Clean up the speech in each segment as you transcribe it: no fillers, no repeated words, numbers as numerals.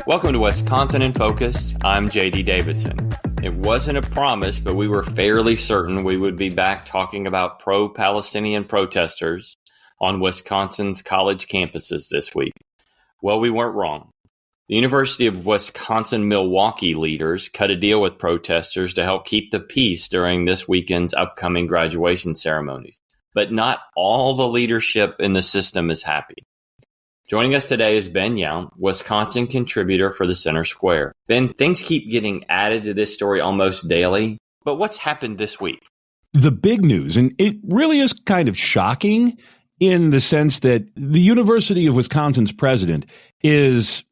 Welcome to Wisconsin in Focus. I'm JD Davidson. It wasn't a promise, but we were fairly certain we would be back talking about pro-Palestinian protesters on Wisconsin's college campuses this week. Well, we weren't wrong. The University of Wisconsin-Milwaukee leaders cut a deal with protesters to help keep the peace during this weekend's upcoming graduation ceremonies. But not all the leadership in the system is happy. Joining us today is Ben Yount, Wisconsin contributor for the Center Square. Ben, things keep getting added to this story almost daily, but what's happened this week? The big news, and it really is kind of shocking in the sense that the University of Wisconsin's president is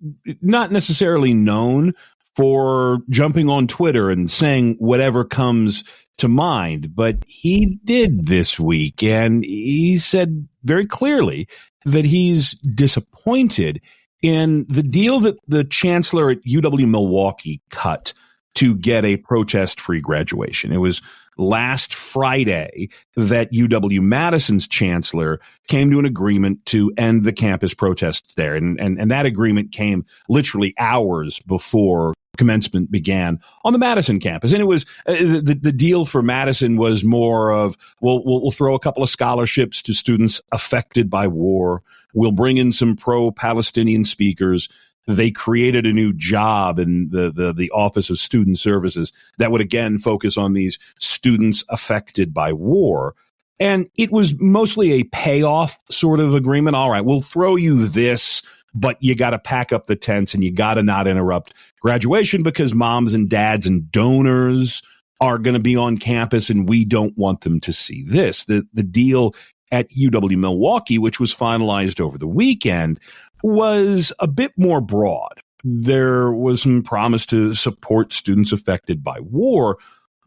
not necessarily known for jumping on Twitter and saying whatever comes to mind, but he did this week, and he said very clearly that he's disappointed in the deal that the chancellor at UW-Milwaukee cut to get a protest-free graduation. It was last Friday that UW-Madison's chancellor came to an agreement to end the campus protests there. And that agreement came literally hours before commencement began on the Madison campus. And it was the deal for Madison was more of, we'll throw a couple of scholarships to students affected by war. We'll bring in some pro-Palestinian speakers. They created a new job in the Office of Student Services that would again focus on these students affected by war. And it was mostly a payoff sort of agreement. All right, we'll throw you this, but you got to pack up the tents and you got to not interrupt graduation because moms and dads and donors are going to be on campus and we don't want them to see this. The deal at UW-Milwaukee, which was finalized over the weekend, was a bit more broad. There was some promise to support students affected by war,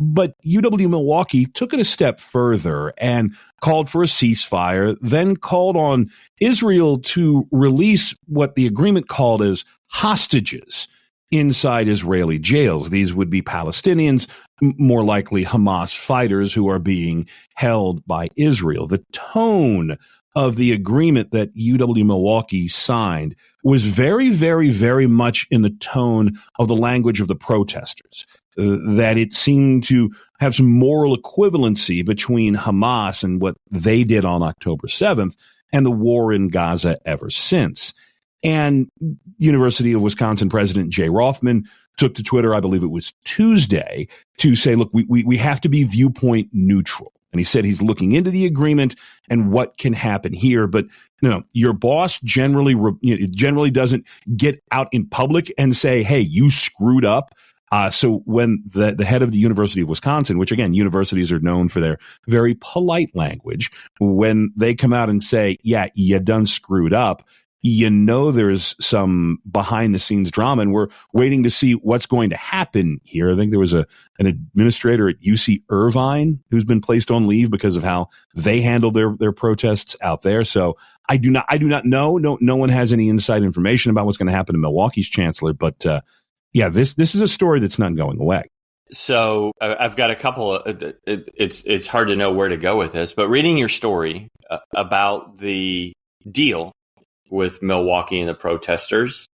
but UW-Milwaukee took it a step further and called for a ceasefire, then called on Israel to release what the agreement called as hostages inside Israeli jails. These would be Palestinians, more likely Hamas fighters who are being held by Israel. The tone of the agreement that UW-Milwaukee signed was very, very, very much in the tone of the language of the protesters, that it seemed to have some moral equivalency between Hamas and what they did on October 7th and the war in Gaza ever since. And University of Wisconsin President Jay Rothman took to Twitter, I believe it was Tuesday, to say, look, we have to be viewpoint neutral. And he said he's looking into the agreement and what can happen here. But your boss generally doesn't get out in public and say, hey, you screwed up. So when the head of the University of Wisconsin, which again, universities are known for their very polite language, when they come out and say, yeah, you done screwed up, there's some behind the scenes drama, and we're waiting to see what's going to happen here. I think there was an administrator at UC Irvine who's been placed on leave because of how they handled their protests out there. So I do not know. No one has any inside information about what's going to happen to Milwaukee's chancellor. But this is a story that's not going away. So I've got a couple of, it's hard to know where to go with this, but reading your story about the deal with Milwaukee and the protesters,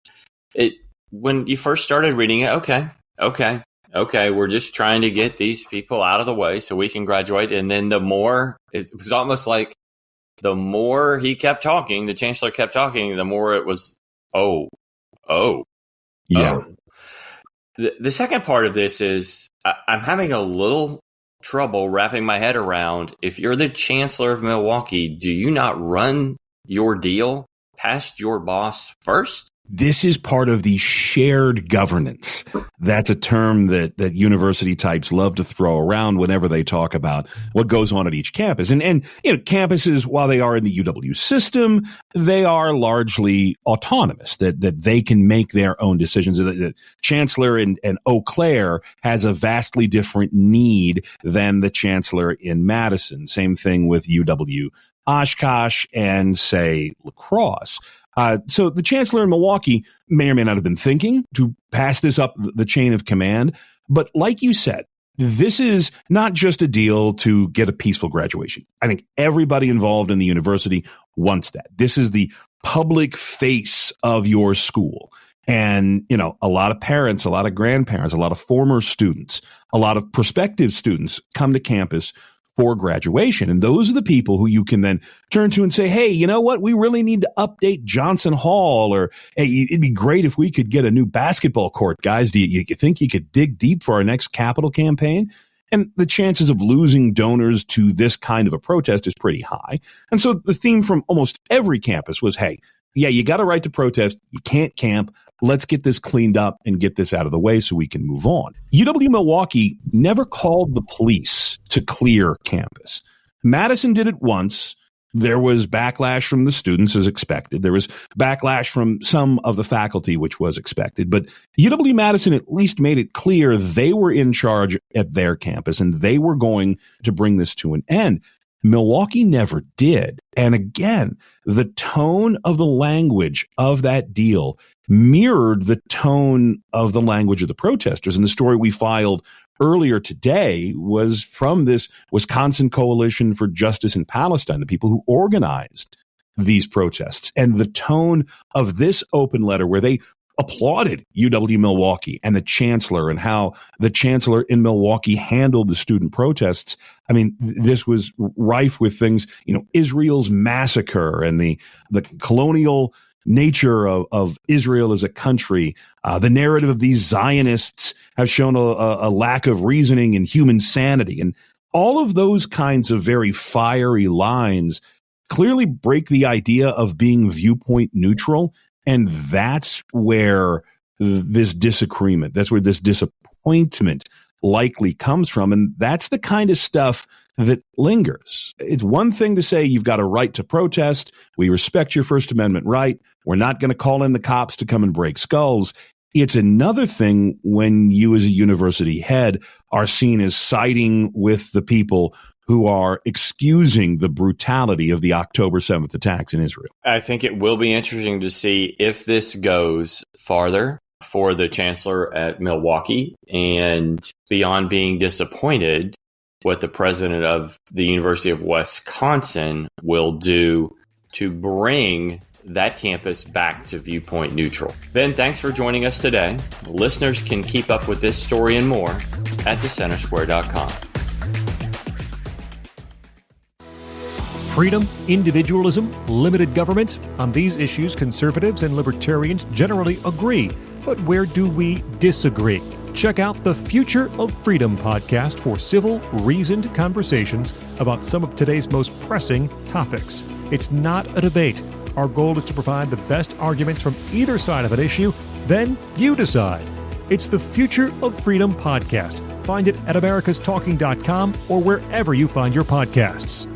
when you first started reading it, okay, we're just trying to get these people out of the way so we can graduate. And then it was almost like the more he kept talking, the chancellor kept talking, the more it was, oh. Yeah. The second part of this is I'm having a little trouble wrapping my head around, if you're the chancellor of Milwaukee, do you not run your deal past your boss first? This is part of the shared governance. That's a term that university types love to throw around whenever they talk about what goes on at each campus. And campuses, while they are in the UW system, they are largely autonomous, that they can make their own decisions. The chancellor in Eau Claire has a vastly different need than the chancellor in Madison. Same thing with UW Oshkosh and, say, La Crosse. So the chancellor in Milwaukee may or may not have been thinking to pass this up the chain of command. But like you said, this is not just a deal to get a peaceful graduation. I think everybody involved in the university wants that. This is the public face of your school. And, a lot of parents, a lot of grandparents, a lot of former students, a lot of prospective students come to campus for graduation. And those are the people who you can then turn to and say, hey, you know what? We really need to update Johnson Hall, or hey, it'd be great if we could get a new basketball court. Guys, do you think you could dig deep for our next capital campaign? And the chances of losing donors to this kind of a protest is pretty high. And so the theme from almost every campus was, hey, yeah, you got a right to protest. You can't camp. Let's get this cleaned up and get this out of the way so we can move on. UW-Milwaukee never called the police to clear campus. Madison did it once. There was backlash from the students as expected. There was backlash from some of the faculty, which was expected. But UW-Madison at least made it clear they were in charge at their campus and they were going to bring this to an end. Milwaukee never did. And again, the tone of the language of that deal mirrored the tone of the language of the protesters. And the story we filed earlier today was from this Wisconsin Coalition for Justice in Palestine, the people who organized these protests. And the tone of this open letter where they applauded UW-Milwaukee and the chancellor and how the chancellor in Milwaukee handled the student protests. I mean, this was rife with things, Israel's massacre and the colonial nature of Israel as a country. The narrative of these Zionists have shown a lack of reasoning and human sanity. And all of those kinds of very fiery lines clearly break the idea of being viewpoint neutral. And that's where this disagreement, that's where this disappointment likely comes from. And that's the kind of stuff that lingers. It's one thing to say you've got a right to protest. We respect your First Amendment right. We're not going to call in the cops to come and break skulls. It's another thing when you as a university head are seen as siding with the people who are excusing the brutality of the October 7th attacks in Israel. I think it will be interesting to see if this goes farther for the chancellor at Milwaukee, and beyond being disappointed, what the president of the University of Wisconsin will do to bring that campus back to viewpoint neutral. Ben, thanks for joining us today. Listeners can keep up with this story and more at thecentersquare.com. Freedom, individualism, limited government. On these issues, conservatives and libertarians generally agree. But where do we disagree? Check out the Future of Freedom podcast for civil, reasoned conversations about some of today's most pressing topics. It's not a debate. Our goal is to provide the best arguments from either side of an issue. Then you decide. It's the Future of Freedom podcast. Find it at americastalking.com or wherever you find your podcasts.